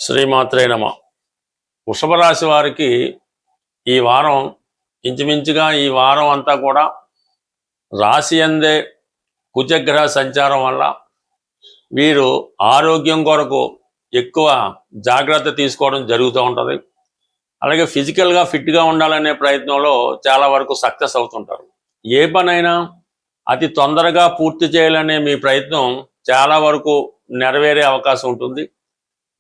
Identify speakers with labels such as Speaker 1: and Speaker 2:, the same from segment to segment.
Speaker 1: శ్రీమాత్రే నమ. వృషభ రాశి వారికి ఈ వారం ఇంచుమించుగా ఈ వారం అంతా కూడా రాశి అందే కుజగ్రహ సంచారం వల్ల వీరు ఆరోగ్యం కొరకు ఎక్కువ జాగ్రత్త తీసుకోవడం జరుగుతూ ఉంటుంది. అలాగే ఫిజికల్గా ఫిట్గా ఉండాలనే ప్రయత్నంలో చాలా వరకు సక్సెస్ అవుతుంటారు. ఏ పనైనా అతి తొందరగా పూర్తి చేయాలనే మీ ప్రయత్నం చాలా వరకు నెరవేరే అవకాశం ఉంటుంది.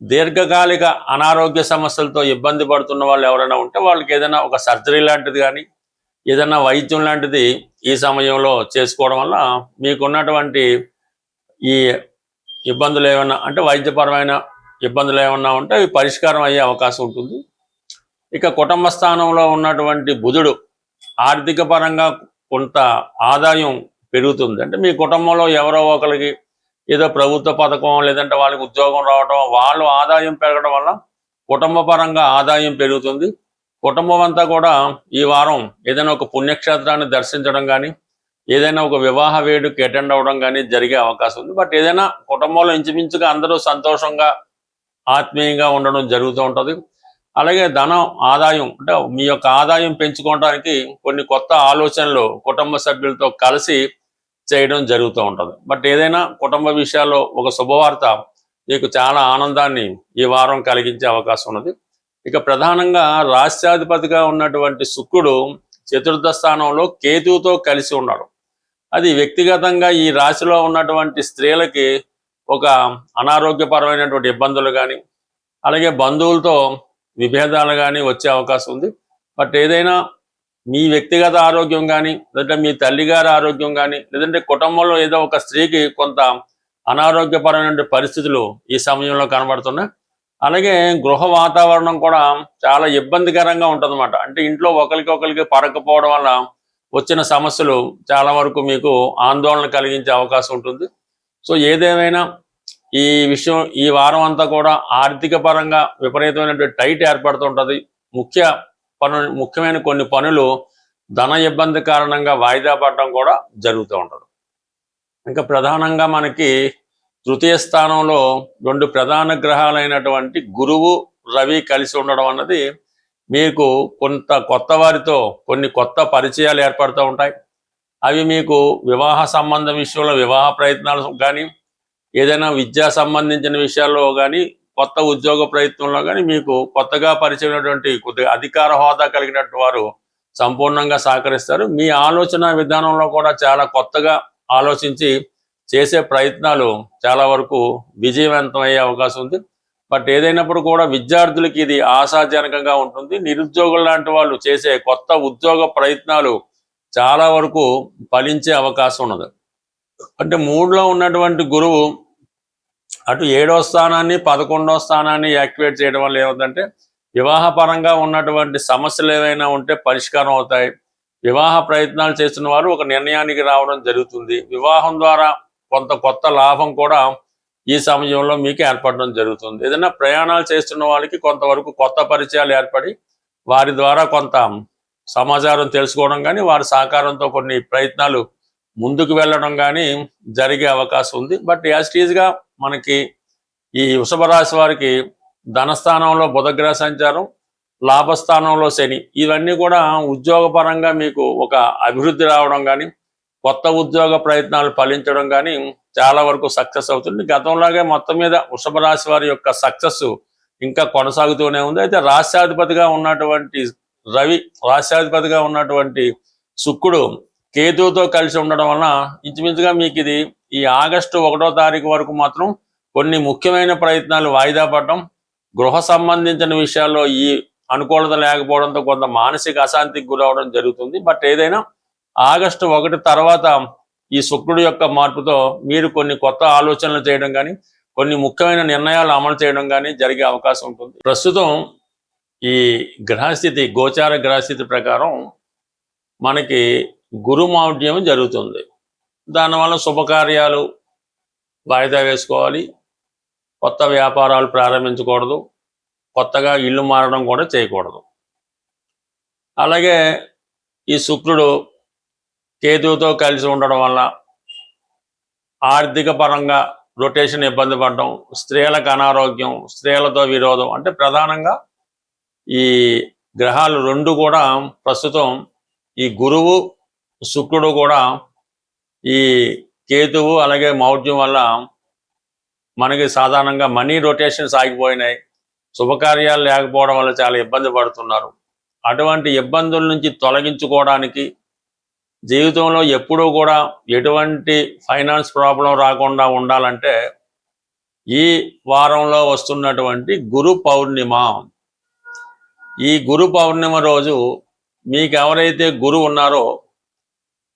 Speaker 1: దీర్ఘకాలిక అనారోగ్య సమస్యలతో ఇబ్బంది పడుతున్న వాళ్ళు ఎవరైనా ఉంటే వాళ్ళకి ఏదైనా ఒక సర్జరీ లాంటిది కానీ ఏదైనా వైద్యం లాంటిది ఈ సమయంలో చేసుకోవడం వల్ల మీకున్నటువంటి ఈ ఇబ్బందులు ఏమన్నా అంటే వైద్యపరమైన ఇబ్బందులు ఏమన్నా ఉంటే అవి పరిష్కారం అయ్యే అవకాశం ఉంటుంది. ఇక కుటుంబ స్థానంలో ఉన్నటువంటి బుధుడు ఆర్థిక పరంగా కొంత ఆదాయం పెరుగుతుంది. అంటే మీ కుటుంబంలో ఎవరో ఒకరికి ఏదో ప్రభుత్వ పథకం లేదంటే వాళ్ళకి ఉద్యోగం రావడం, వాళ్ళు ఆదాయం పెరగడం వల్ల కుటుంబ పరంగా ఆదాయం పెరుగుతుంది. కుటుంబం అంతా కూడా ఈ వారం ఏదైనా ఒక పుణ్యక్షేత్రాన్ని దర్శించడం కానీ ఏదైనా ఒక వివాహ వేడుకకి అటెండ్ అవ్వడం కానీ జరిగే అవకాశం ఉంది. బట్ ఏదైనా కుటుంబంలో ఇంచుమించుగా అందరూ సంతోషంగా ఆత్మీయంగా ఉండడం జరుగుతూ ఉంటుంది. అలాగే ధనం ఆదాయం అంటే మీ యొక్క ఆదాయం పెంచుకోవడానికి కొన్ని కొత్త ఆలోచనలు కుటుంబ సభ్యులతో కలిసి చేయడం జరుగుతూ ఉంటుంది. బట్ ఏదైనా కుటుంబ విషయాల్లో ఒక శుభవార్త మీకు చాలా ఆనందాన్ని ఈ వారం కలిగించే అవకాశం ఉన్నది. ఇక ప్రధానంగా రాష్ట్రాధిపతిగా ఉన్నటువంటి శుక్రుడు చతుర్థ స్థానంలో కేతువుతో కలిసి ఉన్నాడు. అది వ్యక్తిగతంగా ఈ రాశిలో ఉన్నటువంటి స్త్రీలకి ఒక అనారోగ్యపరమైనటువంటి ఇబ్బందులు కానీ అలాగే బంధువులతో విభేదాలు కానీ వచ్చే అవకాశం ఉంది. బట్ ఏదైనా మీ వ్యక్తిగత ఆరోగ్యం కానీ లేదంటే మీ తల్లిగారి ఆరోగ్యం కానీ లేదంటే కుటుంబంలో ఏదో ఒక స్త్రీకి కొంత అనారోగ్యపరమైన పరిస్థితులు ఈ సమయంలో కనబడుతున్నాయి. అలాగే గృహ వాతావరణం కూడా చాలా ఇబ్బందికరంగా ఉంటుందన్నమాట. అంటే ఇంట్లో ఒకరికొకరికి పడకపోవడం వల్ల వచ్చిన సమస్యలు చాలా వరకు మీకు ఆందోళన కలిగించే అవకాశం ఉంటుంది. సో ఏదేమైనా ఈ విషయం ఈ వారం అంతా కూడా ఆర్థిక పరంగా విపరీతమైనటువంటి టైట్ ఏర్పడుతుంటుంది. ముఖ్యమైన కొన్ని పనులు ధన ఇబ్బంది కారణంగా వాయిదా పడడం కూడా జరుగుతూ ఉంటుంది. ఇంకా ప్రధానంగా మనకి తృతీయ స్థానంలో రెండు ప్రధాన గ్రహాలైనటువంటి గురువు రవి కలిసి ఉండడం అన్నది మీకు కొంత కొత్త వారితో కొన్ని కొత్త పరిచయాలు ఏర్పడుతూ ఉంటాయి. అవి మీకు వివాహ సంబంధం విషయంలో వివాహ ప్రయత్నాలు కానీ ఏదైనా విద్యా సంబంధించిన విషయాల్లో కానీ కొత్త ఉద్యోగ ప్రయత్నంలో కానీ మీకు కొత్తగా పరిచయమైనటువంటి కొద్దిగా అధికార హోదా కలిగినట్టు వారు సంపూర్ణంగా సహకరిస్తారు. మీ ఆలోచన విధానంలో కూడా చాలా కొత్తగా ఆలోచించి చేసే ప్రయత్నాలు చాలా వరకు విజయవంతం అయ్యే అవకాశం ఉంది. బట్ ఏదైనప్పుడు కూడా విద్యార్థులకి ఇది ఆశాజనకంగా ఉంటుంది. నిరుద్యోగులు లాంటి వాళ్ళు చేసే కొత్త ఉద్యోగ ప్రయత్నాలు చాలా వరకు ఫలించే అవకాశం ఉన్నది. అంటే 3లో ఉన్నటువంటి గురువు అటు 7వ స్థానాన్ని 11వ స్థానాన్ని యాక్టివేట్ చేయడం వల్ల ఏమవుతుందంటే వివాహపరంగా ఉన్నటువంటి సమస్యలు ఏవైనా ఉంటే పరిష్కారం అవుతాయి. వివాహ ప్రయత్నాలు చేస్తున్న వారు ఒక నిర్ణయానికి రావడం జరుగుతుంది. వివాహం ద్వారా కొంత కొత్త లాభం కూడా ఈ సమయంలో మీకు ఏర్పడడం జరుగుతుంది. ఏదైనా ప్రయాణాలు చేస్తున్న వాళ్ళకి కొంతవరకు కొత్త పరిచయాలు ఏర్పడి వారి ద్వారా కొంత సమాచారం తెలుసుకోవడం కానీ వారి సహకారంతో కొన్ని ప్రయత్నాలు ముందుకు వెళ్ళడం కానీ జరిగే అవకాశం ఉంది. బట్ యాస్టీజ్గా మనకి ఈ వృషభ రాశి వారికి ధనస్థానంలో బుధగ్రహ సంచారం, లాభస్థానంలో శని, ఇవన్నీ కూడా ఉద్యోగపరంగా మీకు ఒక అభివృద్ధి రావడం కానీ కొత్త ఉద్యోగ ప్రయత్నాలు ఫలించడం కానీ చాలా వరకు సక్సెస్ అవుతుంది. గతంలాగే మొత్తం మీద వృషభ రాశి వారి యొక్క సక్సెస్ ఇంకా కొనసాగుతూనే ఉంది. అయితే రాష్ట్రాధిపతిగా ఉన్నటువంటి రవి, రాష్ట్రాధిపతిగా ఉన్నటువంటి శుక్రుడు కేతువుతో కలిసి ఉండడం వలన ఇంచుమించుగా మీకు ఇది ఈ ఆగస్టు 1వ తారీఖు వరకు మాత్రం కొన్ని ముఖ్యమైన ప్రయత్నాలు వాయిదా పడడం, గృహ సంబంధించిన విషయాల్లో ఈ అనుకూలత లేకపోవడంతో కొంత మానసిక అశాంతికి గురవడం జరుగుతుంది. బట్ ఏదైనా ఆగస్టు 1 తర్వాత ఈ శుక్రుడు యొక్క మార్పుతో మీరు కొన్ని కొత్త ఆలోచనలు చేయడం కానీ కొన్ని ముఖ్యమైన నిర్ణయాలు అమలు చేయడం కానీ జరిగే అవకాశం ఉంటుంది. ప్రస్తుతం ఈ గ్రహస్థితి గోచార గ్రహస్థితి ప్రకారం మనకి గురుమౌఢ్యం జరుగుతుంది. దానివల్ల శుభకార్యాలు వాయిదా వేసుకోవాలి, కొత్త వ్యాపారాలు ప్రారంభించకూడదు, కొత్తగా ఇల్లు మారడం కూడా చేయకూడదు. అలాగే ఈ శుక్రుడు కేతువుతో కలిసి ఉండడం వల్ల ఆర్థిక పరంగా రొటేషన్ ఇబ్బంది పడడం, స్త్రీలకు అనారోగ్యం, స్త్రీలతో విరోధం, అంటే ప్రధానంగా ఈ గ్రహాలు రెండు కూడా ప్రస్తుతం ఈ గురువు శుక్రుడు కూడా ఈ కేతువు అలాగే మౌఢ్యం వల్ల మనకి సాధారణంగా మనీ రొటేషన్స్ ఆగిపోయినాయి. శుభకార్యాలు లేకపోవడం వల్ల చాలా ఇబ్బంది పడుతున్నారు. అటువంటి ఇబ్బందుల నుంచి తొలగించుకోవడానికి, జీవితంలో ఎప్పుడూ కూడా ఎటువంటి ఫైనాన్స్ ప్రాబ్లం రాకుండా ఉండాలంటే ఈ వారంలో వస్తున్నటువంటి గురు పౌర్ణిమ. ఈ గురు పౌర్ణిమ రోజు మీకు ఎవరైతే గురువు ఉన్నారో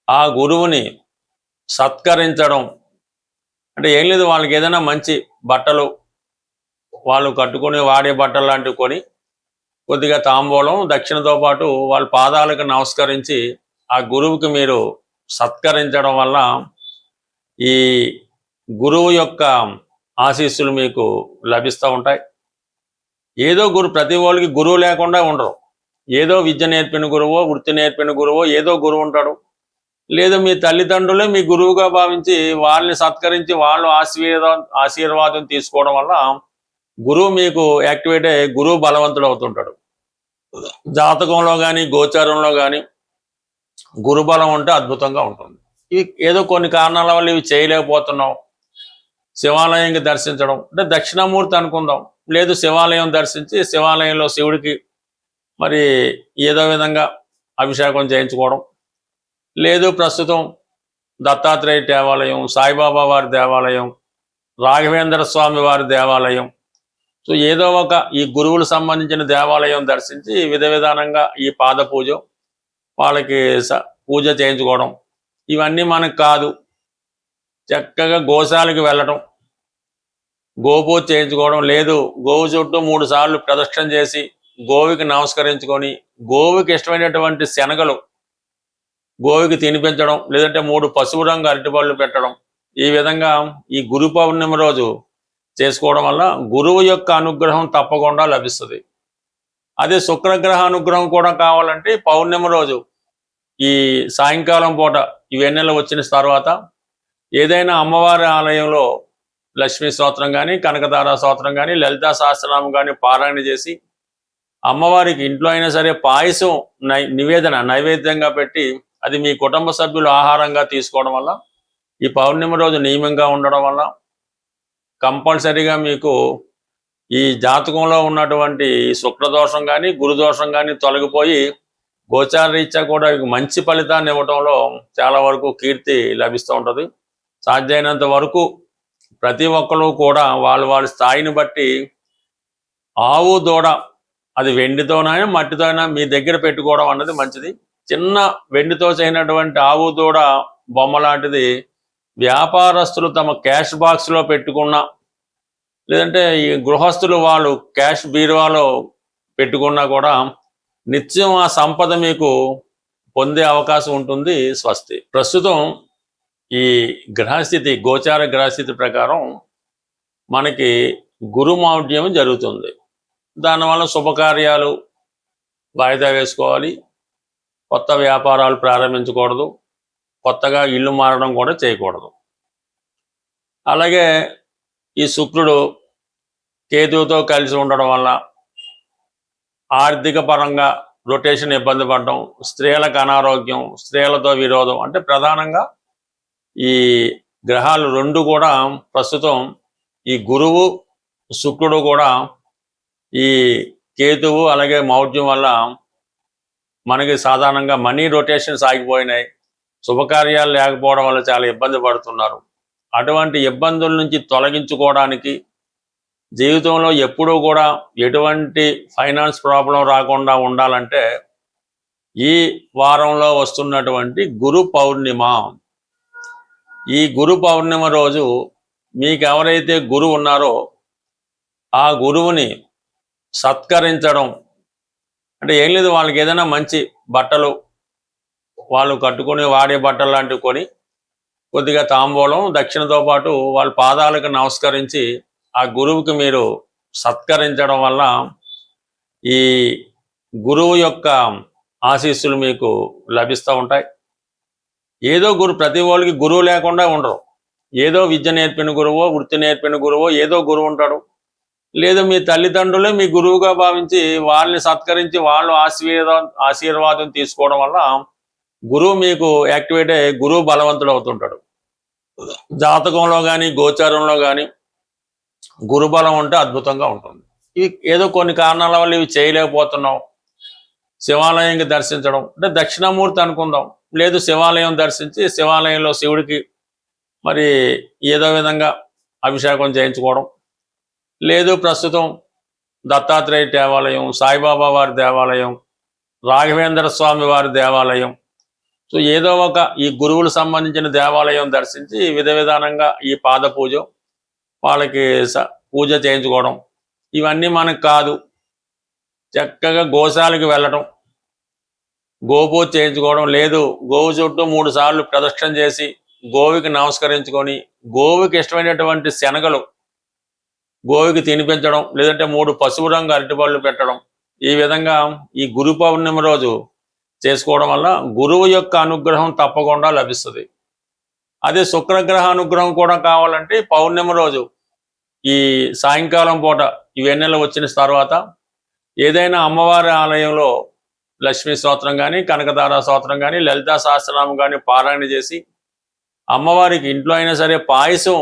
Speaker 1: ఆ గురువుని సత్కరించడం, అంటే ఏం లేదు, వాళ్ళకి ఏదైనా మంచి బట్టలు వాళ్ళు కట్టుకొని వాడే బట్టలు లాంటివి కొని కొద్దిగా తాంబూలం దక్షిణతో పాటు వాళ్ళ పాదాలకు నమస్కరించి ఆ గురువుకి మీరు సత్కరించడం వల్ల ఈ గురువు యొక్క ఆశీస్సులు మీకు లభిస్తూ ఉంటాయి. ఏదో ప్రతి వాళ్ళకి గురువు లేకుండా ఉండరు. ఏదో విద్య నేర్పిన గురువో, వృత్తి నేర్పిన గురువో ఏదో గురువు ఉంటాడు. లేదు మీ తల్లిదండ్రులే మీ గురువుగా భావించి వాళ్ళని సత్కరించి వాళ్ళు ఆశీర్వాదం తీసుకోవడం వల్ల గురువు మీకు యాక్టివేట్ అయ్యి గురువు బలవంతుడు అవుతుంటాడు. జాతకంలో కానీ గోచారంలో కానీ గురుబలం ఉంటే అద్భుతంగా ఉంటుంది. ఇవి ఏదో కొన్ని కారణాల వల్ల ఇవి చేయలేకపోతున్నాం. శివాలయంకి దర్శించడం, అంటే దక్షిణామూర్తి అనుకుందాం, లేదు శివాలయం దర్శించి శివాలయంలో శివుడికి మరి ఏదో విధంగా అభిషేకం చేయించుకోవడం, లేదు ప్రస్తుతం దత్తాత్రేయ దేవాలయం, సాయిబాబా వారి దేవాలయం, రాఘవేంద్ర స్వామి వారి దేవాలయం, సో ఏదో ఒక ఈ గురువులకు సంబంధించిన దేవాలయం దర్శించి విధానంగా ఈ పాద పూజ వాళ్ళకి పూజ చేయించుకోవడం, ఇవన్నీ మనకు కాదు. చక్కగా గోశాలకు వెళ్ళడం, గోపూజ చేయించుకోవడం, లేదు గోవు చుట్టూ 3 సార్లు ప్రదక్షిణ చేసి గోవుకి నమస్కరించుకొని గోవుకి ఇష్టమైనటువంటి శనగలు గోవుకి తినిపించడం, లేదంటే 3 పసుపు రంగు అరటిపళ్ళు పెట్టడం, ఈ విధంగా ఈ గురు పౌర్ణమి రోజు చేసుకోవడం వల్ల గురువు యొక్క అనుగ్రహం తప్పకుండా లభిస్తుంది. అదే శుక్రగ్రహ అనుగ్రహం కూడా కావాలంటే పౌర్ణమి రోజు ఈ సాయంకాలం పూట ఈ వెన్నెల వచ్చిన తర్వాత ఏదైనా అమ్మవారి ఆలయంలో లక్ష్మీ స్తోత్రం కానీ, కనకదార స్తోత్రం కానీ, లలితా సహస్రనామం కానీ పారాయణ చేసి అమ్మవారికి ఇంట్లో అయినా సరే పాయసం నైవేద్యంగా పెట్టి అది మీ కుటుంబ సభ్యులు ఆహారంగా తీసుకోవడం వల్ల ఈ పౌర్ణమి రోజు నియమంగా ఉండడం వల్ల కంపల్సరీగా మీకు ఈ జాతకంలో ఉన్నటువంటి శుక్రదోషం కానీ గురుదోషం కానీ తొలగిపోయి గోచార రీత్యా కూడా మంచి ఫలితాన్ని ఇవ్వడంలో చాలా వరకు కీర్తి లభిస్తూ ఉంటుంది. సాధ్యమైనంత వరకు ప్రతి ఒక్కరు కూడా వాళ్ళ స్థాయిని బట్టి ఆవు దూడ, అది వెండితోనైనా మట్టితోనైనా మీ దగ్గర పెట్టుకోవడం అన్నది మంచిది. చిన్న వెండితో చేయనటువంటి ఆవు దూడ బొమ్మ లాంటిది వ్యాపారస్తులు తమ క్యాష్ బాక్స్లో పెట్టుకున్నా, లేదంటే ఈ గృహస్థులు వాళ్ళు క్యాష్ బీరువాలో పెట్టుకున్నా కూడా నిత్యం ఆ సంపద మీకు పొందే అవకాశం ఉంటుంది. స్వస్తి. ప్రస్తుతం ఈ గ్రహస్థితి, గోచార గ్రహస్థితి ప్రకారం మనకి గురుమౌఢ్యం జరుగుతుంది. దానివల్ల శుభకార్యాలు వాయిదా వేసుకోవాలి, కొత్త వ్యాపారాలు ప్రారంభించకూడదు, కొత్తగా ఇల్లు మారడం కూడా చేయకూడదు. అలాగే ఈ శుక్రుడు కేతువుతో కలిసి ఉండడం వల్ల ఆర్థిక పరంగా రొటేషన్ ఇబ్బంది పడడం, స్త్రీలకు అనారోగ్యం, స్త్రీలతో విరోధం, అంటే ప్రధానంగా ఈ గ్రహాలు రెండు కూడా ప్రస్తుతం ఈ గురువు శుక్రుడు కూడా ఈ కేతువు అలాగే మౌఢ్యం వల్ల మనకి సాధారణంగా మనీ రొటేషన్స్ ఆగిపోయినాయి. శుభకార్యాలు లేకపోవడం వల్ల చాలా ఇబ్బంది పడుతున్నారు. అటువంటి ఇబ్బందుల నుంచి తొలగించుకోవడానికి, జీవితంలో ఎప్పుడూ కూడా ఎటువంటి ఫైనాన్స్ ప్రాబ్లం రాకుండా ఉండాలంటే ఈ వారంలో వస్తున్నటువంటి గురు పౌర్ణిమ. ఈ గురు పౌర్ణిమ రోజు మీకు ఎవరైతే గురువు ఉన్నారో ఆ గురువుని సత్కరించడం, అంటే ఏం లేదు, వాళ్ళకి ఏదైనా మంచి బట్టలు వాళ్ళు కట్టుకొని వాడే బట్టలు లాంటివి కొని కొద్దిగా తాంబూలం దక్షిణతో పాటు వాళ్ళ పాదాలకు నమస్కరించి ఆ గురువుకి మీరు సత్కరించడం వల్ల ఈ గురువు యొక్క ఆశీస్సులు మీకు లభిస్తూ ఉంటాయి. ఏదో ప్రతి వాళ్ళకి గురువు లేకుండా ఉండరు. ఏదో విద్య నేర్పిన గురువో, వృత్తి నేర్పిన గురువో, ఏదో గురువు ఉంటాడు. లేదు మీ తల్లిదండ్రులే మీ గురువుగా భావించి వాళ్ళని సత్కరించి వాళ్ళు ఆశీర్వాదం తీసుకోవడం వల్ల గురువు మీకు యాక్టివేట్ అయ్యి గురువు బలవంతుడు అవుతుంటాడు. జాతకంలో కానీ గోచారంలో కానీ గురుబలం ఉంటే అద్భుతంగా ఉంటుంది. ఇవి ఏదో కొన్ని కారణాల వల్ల ఇవి చేయలేకపోతున్నాం. శివాలయంకి దర్శించడం అంటే దక్షిణామూర్తి అనుకుందాం, లేదు శివాలయం దర్శించి శివాలయంలో శివుడికి మరి ఏదో విధంగా అభిషేకం చేయించుకోవడం, లేదు ప్రస్తుతం దత్తాత్రేయ దేవాలయం, సాయిబాబా వారి దేవాలయం, రాఘవేంద్ర స్వామి వారి దేవాలయం, సో ఏదో ఒక ఈ గురువులకు సంబంధించిన దేవాలయం దర్శించి విధ విధానంగా ఈ పాద పూజ వాళ్ళకి పూజ చేయించుకోవడం, ఇవన్నీ మనకు కాదు. చక్కగా గోశాలకు వెళ్ళడం, గోపూజ చేయించుకోవడం, లేదు గోవు చుట్టూ 3 సార్లు ప్రదక్షిణ చేసి గోవుకి నమస్కరించుకొని గోవుకి ఇష్టమైనటువంటి శనగలు గోవుకి తినిపించడం, లేదంటే 3 పసుపు రంగు అరటిపళ్ళు పెట్టడం, ఈ విధంగా ఈ గురు పౌర్ణమి రోజు చేసుకోవడం వల్ల గురువు యొక్క అనుగ్రహం తప్పకుండా లభిస్తుంది. అదే శుక్రగ్రహ అనుగ్రహం కూడా కావాలంటే పౌర్ణమి రోజు ఈ సాయంకాలం పూట ఈ వెన్నెల వచ్చిన తర్వాత ఏదైనా అమ్మవారి ఆలయంలో లక్ష్మీ స్తోత్రం కానీ, కనకదార స్తోత్రం కానీ, లలితా సహస్రనామం కానీ పారాయణ చేసి అమ్మవారికి ఇంట్లో అయినా సరే పాయసం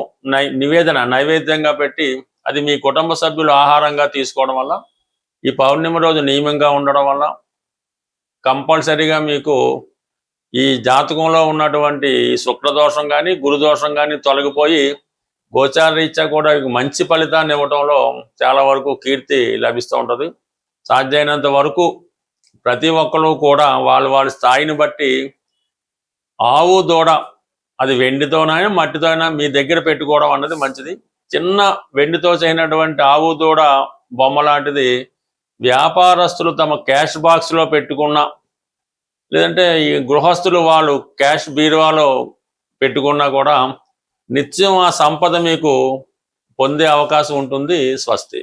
Speaker 1: నైవేద్యంగా పెట్టి అది మీ కుటుంబ సభ్యులు ఆహారంగా తీసుకోవడం వల్ల ఈ పౌర్ణమి రోజు నియమంగా ఉండడం వల్ల కంపల్సరీగా మీకు ఈ జాతకంలో ఉన్నటువంటి శుక్రదోషం కానీ గురుదోషం కానీ తొలగిపోయి గోచార రీత్యా కూడా మంచి ఫలితాన్ని ఇవ్వడంలో చాలా వరకు కీర్తి లభిస్తూ ఉంటుంది. సాధ్యమైనంత వరకు ప్రతి ఒక్కరు కూడా వాళ్ళ స్థాయిని బట్టి ఆవు దూడ అది వెండితోనైనా మట్టితోనైనా మీ దగ్గర పెట్టుకోవడం అన్నది మంచిది. చిన్న వెండితో చేయనటువంటి ఆవు దూడ బొమ్మ లాంటిది వ్యాపారస్తులు తమ క్యాష్ బాక్స్లో పెట్టుకున్న, లేదంటే ఈ గృహస్థులు వాళ్ళు క్యాష్ బీరువాలో పెట్టుకున్నా కూడా నిత్యం ఆ సంపద మీకు పొందే అవకాశం ఉంటుంది. స్వస్తి.